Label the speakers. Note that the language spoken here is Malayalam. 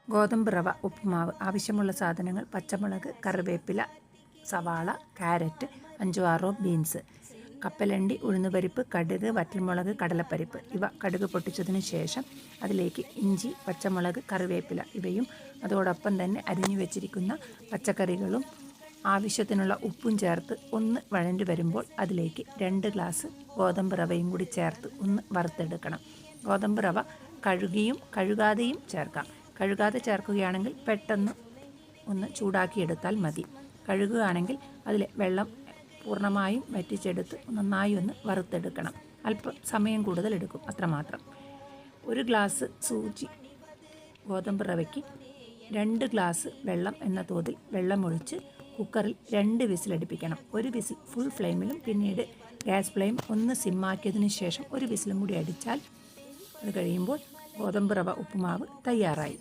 Speaker 1: ഗോതമ്പ് റവ ഉപ്പുമാവ്. ആവശ്യമുള്ള സാധനങ്ങൾ: പച്ചമുളക്, കറിവേപ്പില, സവാള, ക്യാരറ്റ്, 5-6 ബീൻസ്, കപ്പലണ്ടി, ഉഴുന്നുപരിപ്പ്, കടുക്, വറ്റൽമുളക്, കടലപ്പരിപ്പ്. ഇവ കടുക് പൊട്ടിച്ചതിന് ശേഷം അതിലേക്ക് ഇഞ്ചി, പച്ചമുളക്, കറിവേപ്പില ഇവയും അതോടൊപ്പം തന്നെ അരിഞ്ഞു വെച്ചിരിക്കുന്ന പച്ചക്കറികളും ആവശ്യത്തിനുള്ള ഉപ്പും ചേർത്ത് ഒന്ന് വഴണ്ടി വരുമ്പോൾ അതിലേക്ക് 2 ഗ്ലാസ് ഗോതമ്പ് റവയും കൂടി ചേർത്ത് ഒന്ന് വറുത്തെടുക്കണം. ഗോതമ്പ് റവ കഴുകിയും കഴുകാതെയും ചേർക്കാം. കഴുകാതെ ചേർക്കുകയാണെങ്കിൽ പെട്ടെന്ന് ഒന്ന് ചൂടാക്കിയെടുത്താൽ മതി. കഴുകുകയാണെങ്കിൽ അതിലെ വെള്ളം പൂർണ്ണമായും വറ്റിച്ചെടുത്ത് നന്നായി ഒന്ന് വറുത്തെടുക്കണം. അല്പം സമയം കൂടുതൽ എടുക്കും, അത്രമാത്രം. 1 ഗ്ലാസ് സൂചി ഗോതമ്പ് റവയ്ക്ക് 2 ഗ്ലാസ് വെള്ളം എന്ന തോതിൽ വെള്ളമൊഴിച്ച് കുക്കറിൽ 2 വിസിലടിപ്പിക്കണം. 1 വിസിൽ ഫുൾ ഫ്ലെയിമിലും പിന്നീട് ഗ്യാസ് ഫ്ലെയിം ഒന്ന് സിമ്മാക്കിയതിന് ശേഷം 1 വിസിലും കൂടി അടിച്ചാൽ അത് കഴിയുമ്പോൾ ഗോതമ്പ് റവ ഉപ്പുമാവ് തയ്യാറായി.